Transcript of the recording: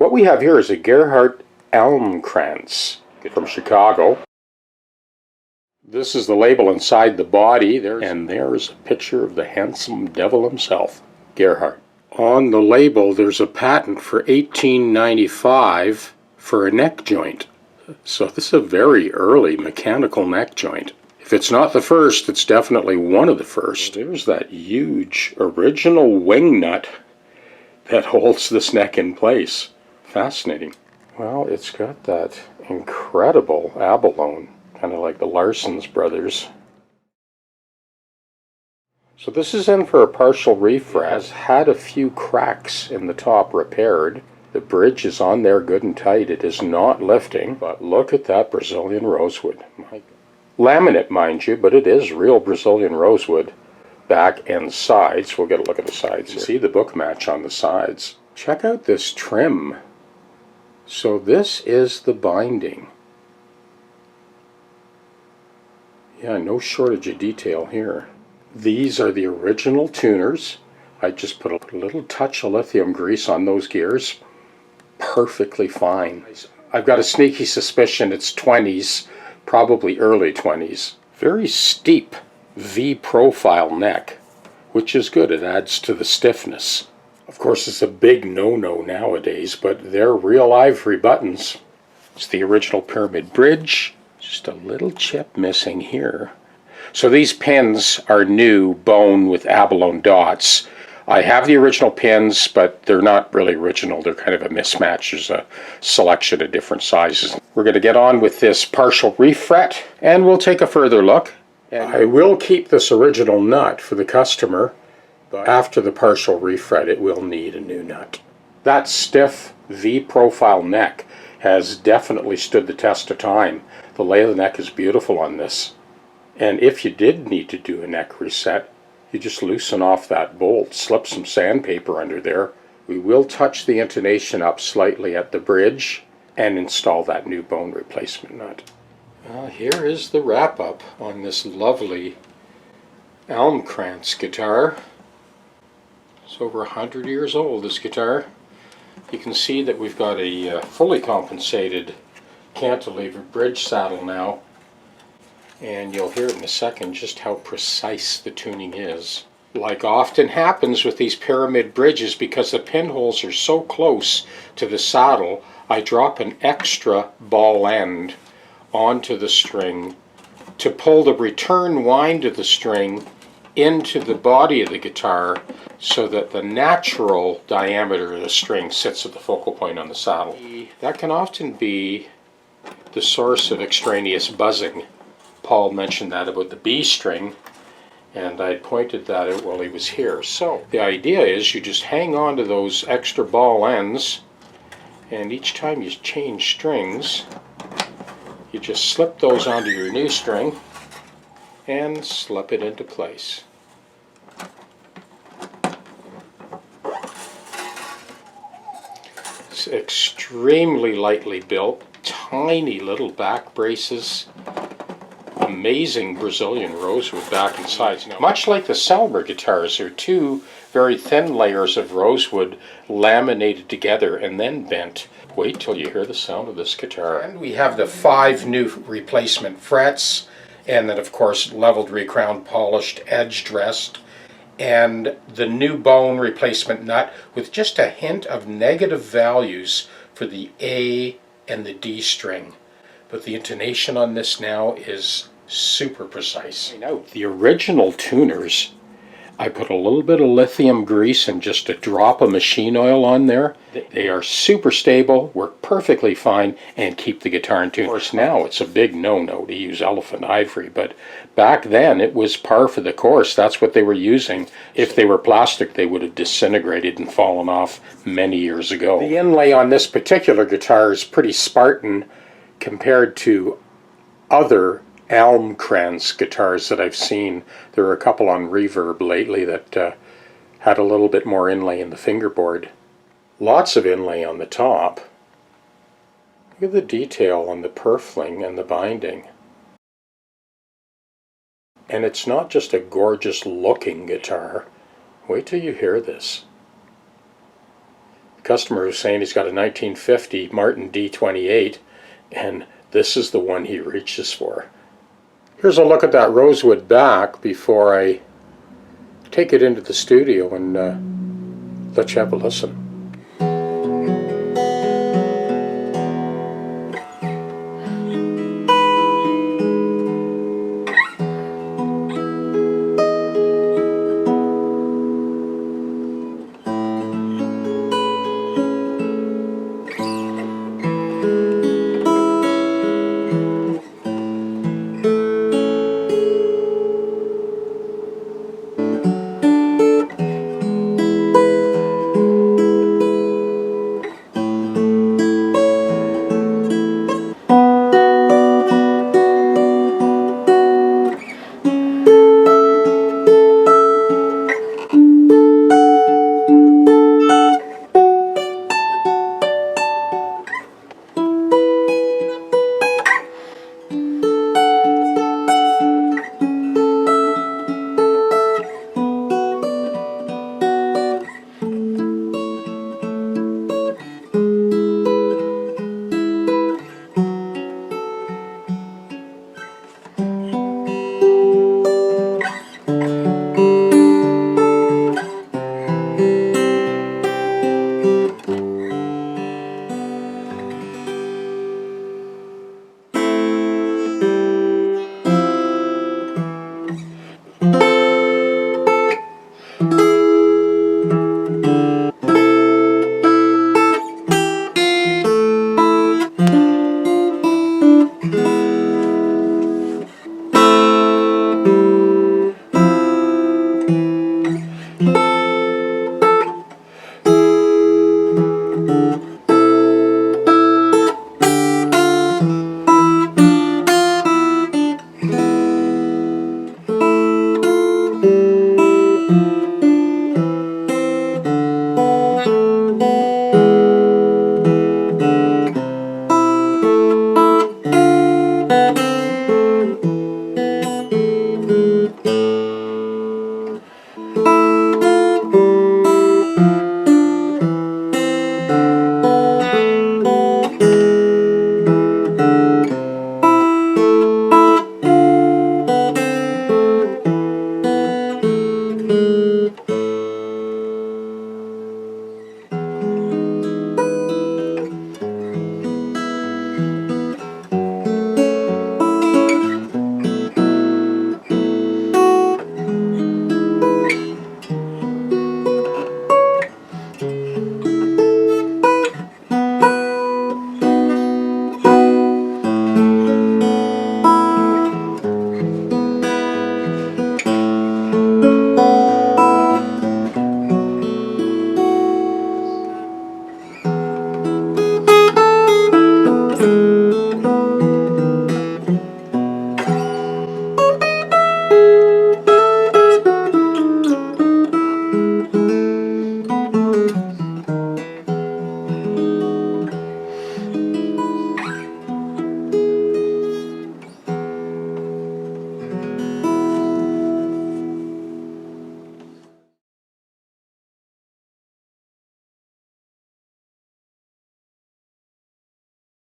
What we have here is a Gerhardt Almcrantz from Chicago. This is the label inside the body, and there's a picture of the handsome devil himself, Gerhardt. On the label there's a patent for 1895 for a neck joint. So this is a very early mechanical neck joint. If it's not the first, it's definitely one of the first. There's that huge original wing nut that holds this neck in place. Fascinating. Well, it's got that incredible abalone, kind of like the Larson's brothers. So this is in for a partial refret. It has had a few cracks in the top repaired. The bridge is on there good and tight. It is not lifting, but look at that Brazilian rosewood. Laminate, mind you, but it is real Brazilian rosewood. Back and sides. We'll get a look at the sides here. See the book match on the sides. Check out this trim. So this is the binding. Yeah, no shortage of detail here. These are the original tuners. I just put a little touch of lithium grease on those gears. Perfectly fine. I've got a sneaky suspicion it's 20s, probably early 20s. Very steep V-profile neck, which is good. It adds to the stiffness. Of course, it's a big no-no nowadays, but they're real ivory buttons. It's the original pyramid bridge. Just a little chip missing here. So these pins are new bone with abalone dots. I have the original pins, but they're not really original. They're kind of a mismatch. There's a selection of different sizes. We're going to get on with this partial refret, and we'll take a further look. And I will keep this original nut for the customer, but after the partial refret, it will need a new nut. That stiff V-profile neck has definitely stood the test of time. The lay of the neck is beautiful on this. And if you did need to do a neck reset, you just loosen off that bolt, slip some sandpaper under there. We will touch the intonation up slightly at the bridge and install that new bone replacement nut. Here is the wrap-up on this lovely Almcrantz guitar. It's over 100 years old, this guitar. You can see that we've got a fully compensated cantilever bridge saddle now. And you'll hear in a second just how precise the tuning is. Like often happens with these pyramid bridges, because the pinholes are so close to the saddle, I drop an extra ball end onto the string to pull the return wind of the string into the body of the guitar so that the natural diameter of the string sits at the focal point on the saddle. That can often be the source of extraneous buzzing. Paul mentioned that about the B string, and I pointed that out while he was here. So the idea is you just hang on to those extra ball ends, and each time you change strings, you just slip those onto your new string and slip it into place. It's extremely lightly built, tiny little back braces. Amazing Brazilian rosewood back and sides. Now, much like the Selmer guitars, there are two very thin layers of rosewood laminated together and then bent. Wait till you hear the sound of this guitar. And we have the 5 new replacement frets, and then of course leveled, recrowned, polished, edge dressed, and the new bone replacement nut with just a hint of negative values for the A and the D string. But the intonation on this now is super precise. Now, the original tuners, I put a little bit of lithium grease and just a drop of machine oil on there. They are super stable, work perfectly fine, and keep the guitar in tune. Of course, now it's a big no-no to use elephant ivory, but back then it was par for the course. That's what they were using. If they were plastic, they would have disintegrated and fallen off many years ago. The inlay on this particular guitar is pretty Spartan compared to other Almcrantz guitars that I've seen. There are a couple on Reverb lately that had a little bit more inlay in the fingerboard. Lots of inlay on the top. Look at the detail on the purfling and the binding. And it's not just a gorgeous looking guitar. Wait till you hear this. The customer was saying he's got a 1950 Martin D28, and this is the one he reaches for. Here's a look at that rosewood back before I take it into the studio and let you have a listen.